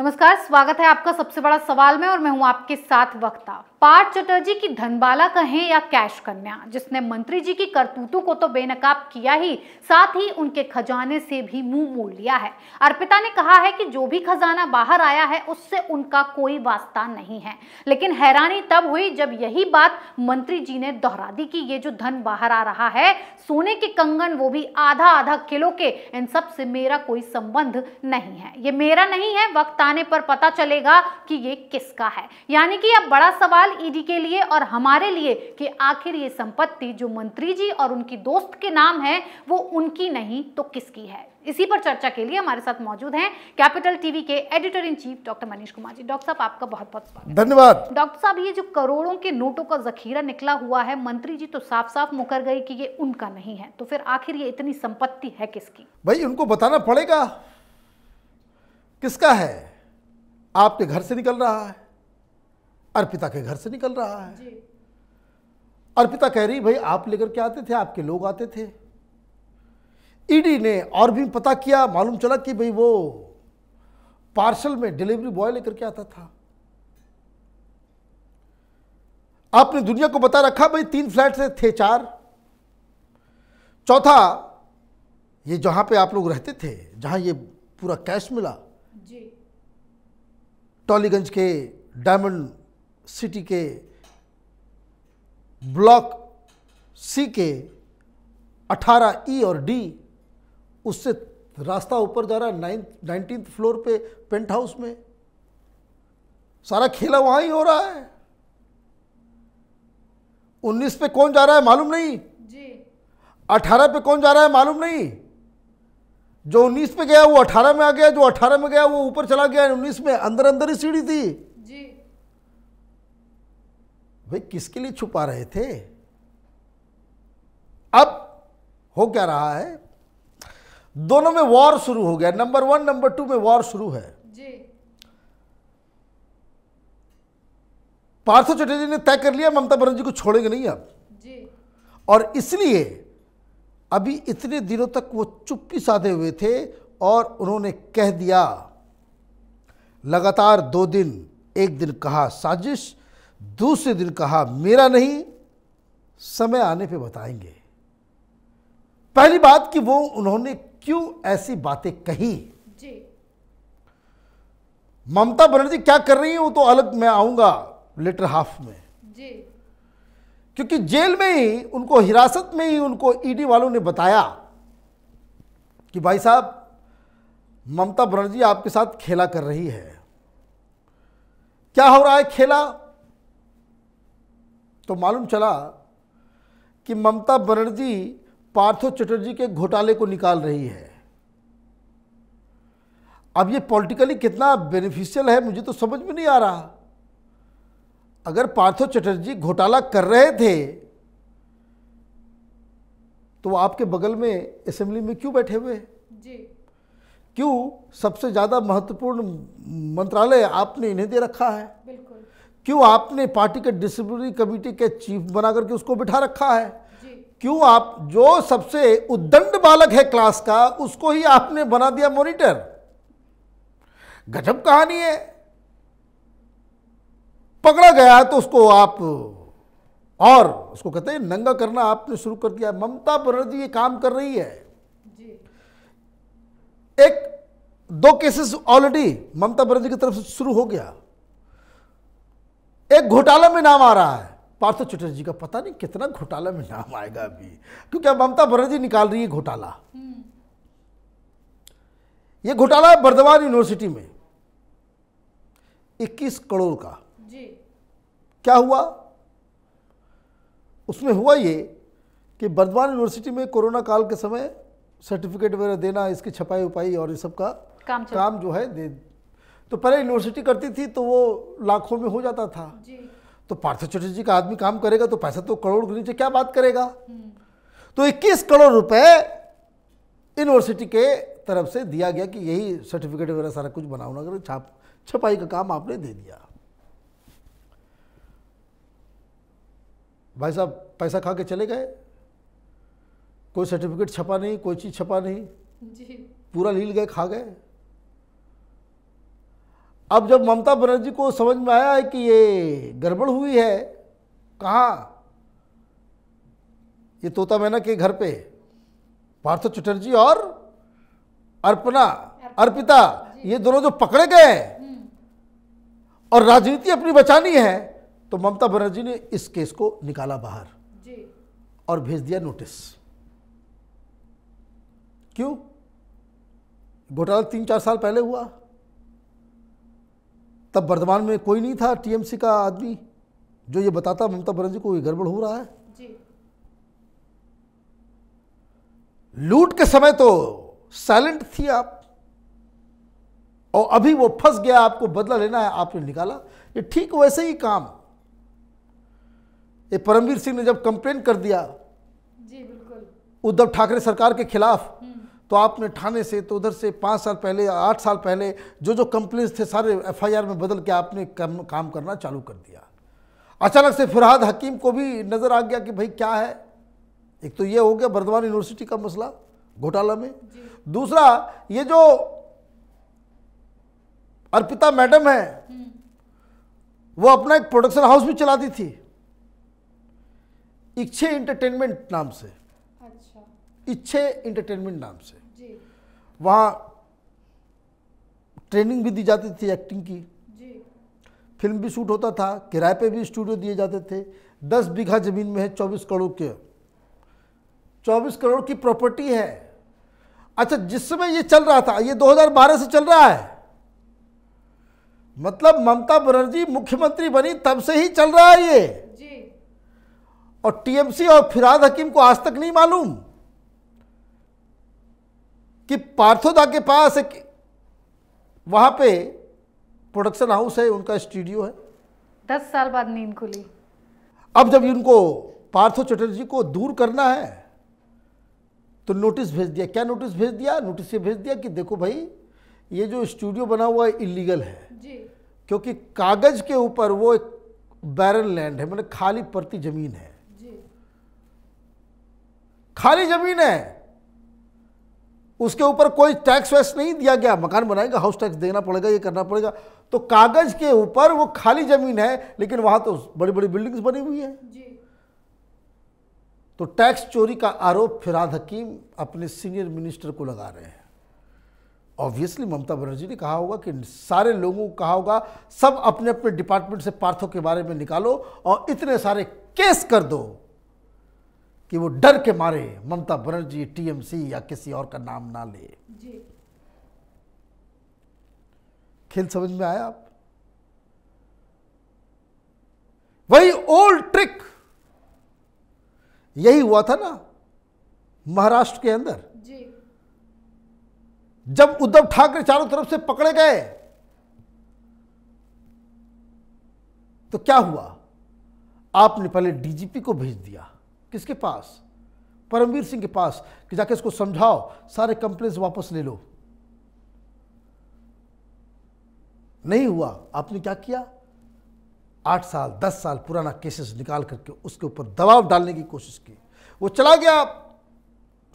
नमस्कार, स्वागत है आपका सबसे बड़ा सवाल में और मैं हूं आपके साथ वक्ता। पार्थ चटर्जी की धनबाला कहें या कैश कन्या, जिसने मंत्री जी की करतूतों को तो बेनकाब किया ही, साथ ही उनके खजाने से भी मुंह मोड़ लिया है। अर्पिता ने कहा है कि जो भी खजाना बाहर आया है उससे उनका कोई वास्ता नहीं है, लेकिन हैरानी तब हुई जब यही बात मंत्री जी ने दोहरा दी कि ये जो धन बाहर आ रहा है, सोने के कंगन, वो भी आधा आधा किलो के, इन सब से मेरा कोई संबंध नहीं है। ये मेरा नहीं है, वक्त आने पर पता चलेगा कि ये किसका है। यानी कि अब बड़ा सवाल ईडी के लिए और हमारे लिए कि आखिर ये संपत्ति जो मंत्री जी और उनकी दोस्त के नाम है वो उनकी नहीं तो किसकी है। इसी पर चर्चा के लिए हमारे साथ मौजूद हैं कैपिटल टीवी के editor in chief doctor Manish Kumar ji. Doctor साहब, आपका बहुत बहुत स्वागत। धन्यवाद। डॉक्टर साहब, ये जो करोड़ों के नोटों का जखीरा निकला हुआ है, मंत्री जी तो साफ साफ मुकर गए कि ये उनका नहीं है, तो फिर आखिर ये इतनी संपत्ति है किसकी? भाई उनको बताना पड़ेगा किसका है। आपके घर से निकल रहा है, अर्पिता के घर से निकल रहा है जी। अर्पिता कह रही भाई आप लेकर के आते थे, आपके लोग आते थे। ईडी ने और भी पता किया, मालूम चला कि भाई वो पार्सल में डिलीवरी बॉय लेकर के आता था। आपने दुनिया को बता रखा भाई 3 फ्लैट से थे 4, चौथा ये जहां पे आप लोग रहते थे, जहां ये पूरा कैश मिला जी, टॉलीगंज के डायमंड सिटी के ब्लॉक सी के 18E और डी, उससे रास्ता ऊपर जा रहा है 19th फ्लोर पे पेंट हाउस में। सारा खेला वहां ही हो रहा है। 19 पे कौन जा रहा है मालूम नहीं जी, 18 पे कौन जा रहा है मालूम नहीं। जो 19 पे गया वो 18 में आ गया, जो 18 में गया वो ऊपर चला गया 19 में। अंदर अंदर ही सीढ़ी थी जी। भाई किसके लिए छुपा रहे थे? अब हो क्या रहा है, दोनों में वॉर शुरू हो गया। नंबर 1 नंबर 2 में वॉर शुरू है जी। पार्थ चटर्जी ने तय कर लिया ममता बनर्जी को छोड़ेंगे नहीं अब जी, और इसलिए अभी इतने दिनों तक वो चुप्पी साधे हुए थे और उन्होंने कह दिया लगातार 2 दिन, एक दिन कहा साजिश, दूसरे दिन कहा मेरा नहीं, समय आने पे बताएंगे। पहली बात कि वो उन्होंने क्यों ऐसी बातें कही जी। ममता बनर्जी क्या कर रही है वो तो अलग मैं आऊंगा लेटर हाफ में जी, क्योंकि जेल में ही उनको, हिरासत में ही उनको ईडी वालों ने बताया कि भाई साहब ममता बनर्जी आपके साथ खेला कर रही है। क्या हो रहा है खेला? तो मालूम चला कि ममता बनर्जी पार्थो चटर्जी के घोटाले को निकाल रही है। अब ये पॉलिटिकली कितना बेनिफिशियल है मुझे तो समझ में नहीं आ रहा। अगर पार्थो चटर्जी घोटाला कर रहे थे तो वो आपके बगल में असेंबली में क्यों बैठे हुए जी? क्यों सबसे ज्यादा महत्वपूर्ण मंत्रालय आपने इन्हें दे रखा है? बिल्कुल। क्यों आपने पार्टी के डिसिप्लिनरी कमेटी के चीफ बना करके उसको बिठा रखा है जी? क्यों आप जो सबसे उद्दंड बालक है क्लास का उसको ही आपने बना दिया मॉनिटर? गजब कहानी है। पकड़ा गया है तो उसको आप, और उसको कहते हैं नंगा करना आपने शुरू कर दिया। ममता बनर्जी ये काम कर रही है जी। 1-2 केसेस ऑलरेडी ममता बनर्जी की तरफ से शुरू हो गया। एक घोटाला में नाम आ रहा है पार्थ चटर्जी का, पता नहीं कितना घोटाला में नाम आएगा अभी, क्योंकि अब ममता बनर्जी निकाल रही है घोटाला। ये घोटाला है बर्दवान यूनिवर्सिटी में 21 करोड़ का जी। क्या हुआ उसमें? हुआ ये कि बर्दवान यूनिवर्सिटी में कोरोना काल के समय सर्टिफिकेट वगैरह देना, इसकी छपाई उपाई और ये सब का काम जो है दे, तो पहले यूनिवर्सिटी करती थी तो वो लाखों में हो जाता था जी। तो पार्थ चटर्जी का आदमी काम करेगा तो पैसा तो करोड़ के नीचे क्या बात करेगा। तो 21 करोड़ रुपए यूनिवर्सिटी के तरफ से दिया गया कि यही सर्टिफिकेट वगैरह सारा कुछ बनाओ, छपाई का काम आपने दे दिया। भाई साहब पैसा खा के चले गए, कोई सर्टिफिकेट छपा नहीं, कोई चीज़ छपा नहीं जी। पूरा लील गए, खा गए। अब जब ममता बनर्जी को समझ में आया है कि ये गड़बड़ हुई है, कहाँ, ये तोता मैना के घर पे पार्थ चटर्जी और अर्पिता ये दोनों जो पकड़े गए और राजनीति अपनी बचानी है, तो ममता बनर्जी ने इस केस को निकाला बाहर और भेज दिया नोटिस। क्यों? घोटाला 3-4 साल पहले हुआ, तब वर्धमान में कोई नहीं था टीएमसी का आदमी जो ये बताता ममता बनर्जी को ये गड़बड़ हो रहा है। लूट के समय तो साइलेंट थी आप, और अभी वो फंस गया, आपको बदला लेना है, आपने निकाला। ये ठीक वैसे ही काम ये परमवीर सिंह ने जब कंप्लेन कर दिया बिल्कुल उद्धव ठाकरे सरकार के खिलाफ, तो आपने थाने से तो उधर से 5 साल पहले 8 साल पहले जो कंप्लेंट्स थे सारे एफआईआर में बदल के आपने काम करना चालू कर दिया। अचानक से फरहाद हकीम को भी नजर आ गया कि भाई क्या है, एक तो ये हो गया वर्धमान यूनिवर्सिटी का मसला घोटाला में, दूसरा ये जो अर्पिता मैडम है वो अपना एक प्रोडक्शन हाउस भी चलाती थी इच्छे एंटरटेनमेंट नाम से। अच्छा। इच्छे एंटरटेनमेंट नाम से वहाँ ट्रेनिंग भी दी जाती थी एक्टिंग की, फिल्म भी शूट होता था, किराए पे भी स्टूडियो दिए जाते थे। 10 बीघा जमीन में है, 24 करोड़ की प्रॉपर्टी है। अच्छा, जिस समय ये चल रहा था, ये 2012 से चल रहा है, मतलब ममता बनर्जी मुख्यमंत्री बनी तब से ही चल रहा है ये जी। और टीएमसी और फरहाद हकीम को आज तक नहीं मालूम कि पार्थोदा के पास एक वहां पे प्रोडक्शन हाउस है, उनका स्टूडियो है। 10 साल बाद नींद खुली। अब जब इनको पार्थो चटर्जी को दूर करना है तो नोटिस भेज दिया। क्या नोटिस भेज दिया? नोटिस ये भेज दिया कि देखो भाई, ये जो स्टूडियो बना हुआ है इलीगल है जी। क्योंकि कागज के ऊपर वो एक बैरन लैंड है, मतलब खाली पड़ती जमीन है जी। खाली जमीन है, उसके ऊपर कोई टैक्स वैक्स नहीं दिया गया। मकान बनाएगा हाउस टैक्स देना पड़ेगा, ये करना पड़ेगा। तो कागज के ऊपर वो खाली जमीन है, लेकिन वहां तो बड़ी बड़ी बिल्डिंग्स बनी हुई है जी। तो टैक्स चोरी का आरोप फरहाद हकीम अपने सीनियर मिनिस्टर को लगा रहे हैं। ऑब्वियसली ममता बनर्जी ने कहा होगा कि सारे लोगों को कहा होगा सब अपने अपने डिपार्टमेंट से पार्थो के बारे में निकालो और इतने सारे केस कर दो कि वो डर के मारे ममता बनर्जी टीएमसी या किसी और का नाम ना ले जी। खेल समझ में आया आप? वही ओल्ड ट्रिक यही हुआ था ना महाराष्ट्र के अंदर जी। जब उद्धव ठाकरे चारों तरफ से पकड़े गए तो क्या हुआ? आपने पहले डीजीपी को भेज दिया, किसके पास? परमवीर सिंह के पास, कि जाके इसको समझाओ, सारे कंप्लेंट्स वापस ले लो। नहीं हुआ। आपने क्या किया? 8 साल 10 साल पुराना केसेस निकाल करके उसके ऊपर दबाव डालने की कोशिश की। वो चला गया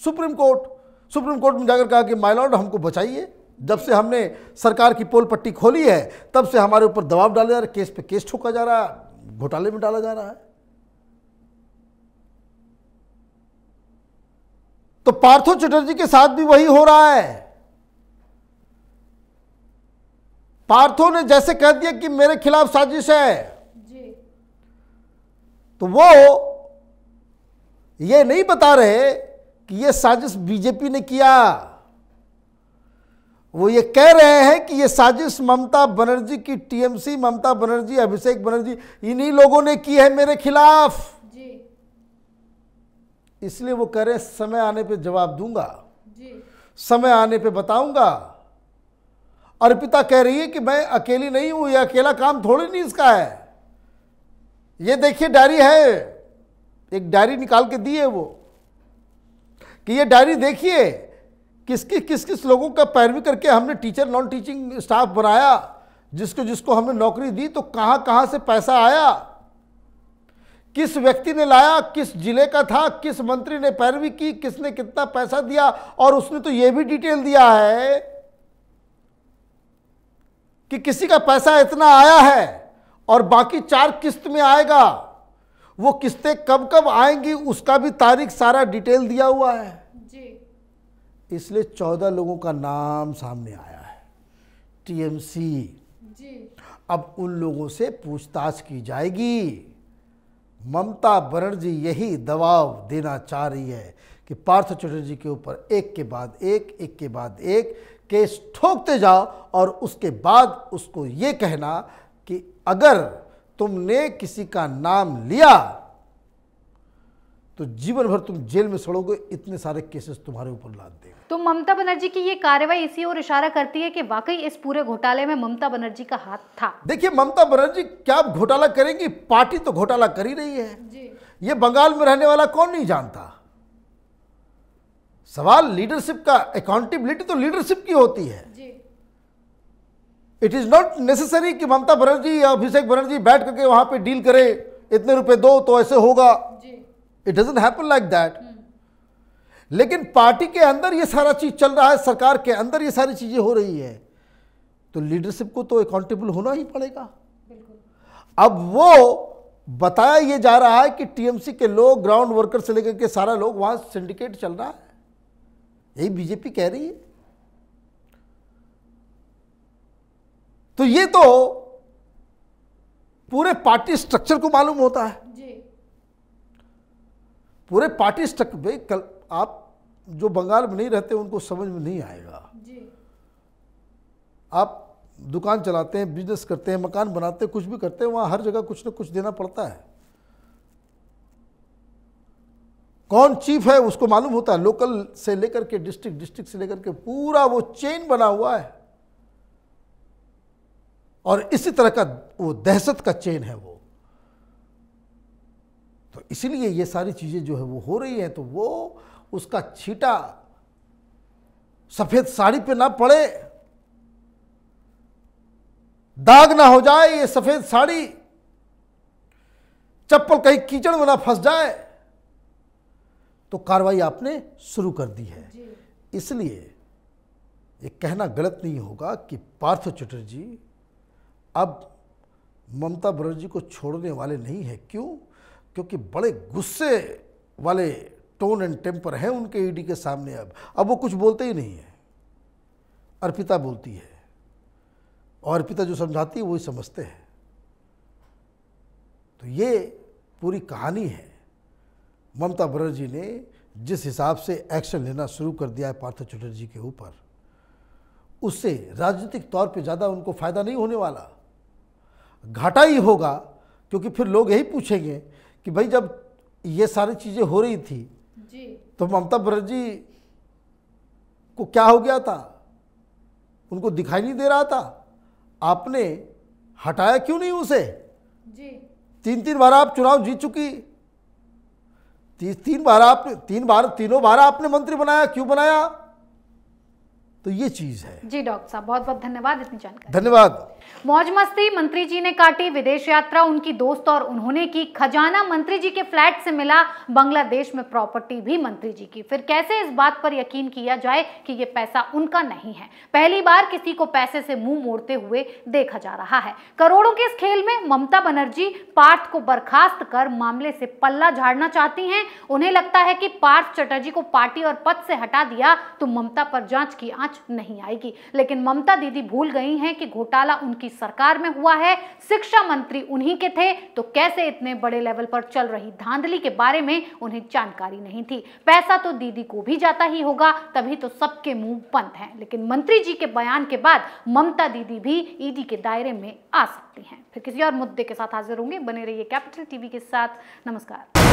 सुप्रीम कोर्ट में जाकर कहा कि माय लॉर्ड हमको बचाइए, जब से हमने सरकार की पोल पट्टी खोली है तब से हमारे ऊपर दबाव डाले जा रहा है, केस पे केस ठोका जा रहा है, घोटाले में डाला जा रहा है। तो पार्थो चटर्जी के साथ भी वही हो रहा है। पार्थो ने जैसे कह दिया कि मेरे खिलाफ साजिश है जी। तो वो ये नहीं बता रहे कि ये साजिश बीजेपी ने किया, वो ये कह रहे हैं कि ये साजिश ममता बनर्जी की, टीएमसी, ममता बनर्जी, अभिषेक बनर्जी, इन्हीं लोगों ने की है मेरे खिलाफ जी। इसलिए वो कह रहे हैं समय आने पे जवाब दूंगा जी। समय आने पे बताऊंगा। अर्पिता कह रही है कि मैं अकेली नहीं हूं, ये अकेला काम थोड़ी नहीं इसका है। ये देखिए डायरी है, एक डायरी निकाल के दी है वो, कि ये डायरी देखिए किस किस लोगों का पैरवी करके हमने टीचर नॉन टीचिंग स्टाफ बनाया, जिसको हमने नौकरी दी, तो कहां से पैसा आया, किस व्यक्ति ने लाया, किस जिले का था, किस मंत्री ने पैरवी की, किसने कितना पैसा दिया। और उसने तो ये भी डिटेल दिया है कि किसी का पैसा इतना आया है और बाकी 4 किस्त में आएगा, वो किस्तें कब कब आएंगी उसका भी तारीख सारा डिटेल दिया हुआ है जी। इसलिए 14 लोगों का नाम सामने आया है टीएमसी जी। अब उन लोगों से पूछताछ की जाएगी। ममता बनर्जी यही दबाव देना चाह रही है कि पार्थ चटर्जी के ऊपर एक के बाद एक केस ठोकते जाओ और उसके बाद उसको ये कहना कि अगर तुमने किसी का नाम लिया तो जीवन भर तुम जेल में सड़ोगे, इतने सारे केसेस तुम्हारे ऊपर लाद देंगे। तो ममता बनर्जी की ये कार्रवाई इसी ओर इशारा करती है कि वाकई इस पूरे घोटाले में ममता बनर्जी का हाथ था। देखिए, ममता बनर्जी क्या घोटाला करेंगी, पार्टी तो घोटाला कर ही रही है जी। ये बंगाल में रहने वाला कौन नहीं जानता। सवाल लीडरशिप का, अकाउंटेबिलिटी तो लीडरशिप की होती है जी। इट इज नॉट नेसेसरी कि ममता बनर्जी या अभिषेक बनर्जी बैठ करके वहां पे डील करे, इतने रुपए दो तो ऐसे होगा। It doesn't happen like that. लेकिन पार्टी के अंदर ये सारा चीज चल रहा है, सरकार के अंदर ये सारी चीजें हो रही है, तो लीडरशिप को तो अकाउंटेबल होना ही पड़ेगा। अब वो बताया ये जा रहा है कि टीएमसी के लोग, ग्राउंड वर्कर से लेकर के सारा लोग वहां सिंडिकेट चल रहा है, यही बीजेपी कह रही है। तो ये तो पूरे पार्टी स्ट्रक्चर को मालूम होता है जी। पूरे पार्टी स्ट्रक्चर, कल आप जो बंगाल में नहीं रहते उनको समझ में नहीं आएगा जी। आप दुकान चलाते हैं, बिजनेस करते हैं, मकान बनाते हैं, कुछ भी करते हैं, वहां हर जगह कुछ ना कुछ देना पड़ता है। कौन चीफ है उसको मालूम होता है, लोकल से लेकर के डिस्ट्रिक्ट, डिस्ट्रिक्ट से लेकर के पूरा वो चेन बना हुआ है। और इसी तरह का वो दहशत का चेन है वो। तो इसीलिए ये सारी चीजें जो है वो हो रही है, तो वो उसका छींटा सफेद साड़ी पे ना पड़े, दाग ना हो जाए ये सफेद साड़ी, चप्पल कहीं कीचड़ में ना फंस जाए, तो कार्रवाई आपने शुरू कर दी है। इसलिए ये कहना गलत नहीं होगा कि पार्थ चटर्जी अब ममता बनर्जी को छोड़ने वाले नहीं है। क्यों? क्योंकि बड़े गुस्से वाले टोन एंड टेम्पर है उनके ईडी के सामने। अब वो कुछ बोलते ही नहीं है, अर्पिता बोलती है और अर्पिता जो समझाती है वही समझते हैं। तो ये पूरी कहानी है। ममता बनर्जी ने जिस हिसाब से एक्शन लेना शुरू कर दिया है पार्थ चटर्जी के ऊपर, उससे राजनीतिक तौर पे ज़्यादा उनको फायदा नहीं होने वाला, घाटा ही होगा। क्योंकि फिर लोग यही पूछेंगे कि भाई जब ये सारी चीज़ें हो रही थी जी, तो ममता बनर्जी को क्या हो गया था, उनको दिखाई नहीं दे रहा था, आपने हटाया क्यों नहीं उसे जी? 3 बार आप चुनाव जीत चुकी, तीनों बार आपने मंत्री बनाया, क्यों बनाया? तो ये चीज है जी। डॉक्टर साहब बहुत बहुत धन्यवाद इतनी जानकारी। धन्यवाद। मौज मस्ती मंत्री जी ने काटी विदेश यात्रा उनकी दोस्त और उन्होंने की खजाना मंत्री जी के फ्लैट से मिला, बांग्लादेश में प्रॉपर्टी भी मंत्री जी की। फिर कैसे इस बात पर यकीन किया जाए कि ये पैसा उनका नहीं है? पहली बार किसी को पैसे से मुंह मोड़ते हुए देखा जा रहा है। करोड़ों के इस खेल में ममता बनर्जी पार्थ को बर्खास्त कर मामले से पल्ला झाड़ना चाहती हैं। उन्हें लगता है कि पार्थ चटर्जी को पार्टी और पद से हटा दिया तो ममता पर जांच की आंच नहीं आएगी। लेकिन ममता दीदी भूल गई हैं कि घोटाला उनकी सरकार में हुआ है, शिक्षा मंत्री उन्हीं के थे, तो कैसे इतने बड़े लेवल पर चल रही धांधली के बारे में उन्हें जानकारी नहीं थी। पैसा तो दीदी को भी जाता ही होगा, तभी तो सबके मुंह बंद हैं। लेकिन मंत्री जी के बयान के बाद ममता दीदी भी ईडी के दायरे में आ सकती हैं। फिर किसी और मुद्दे के साथ हाजिर होंगे, बने रहिए कैपिटल टीवी के साथ। नमस्कार।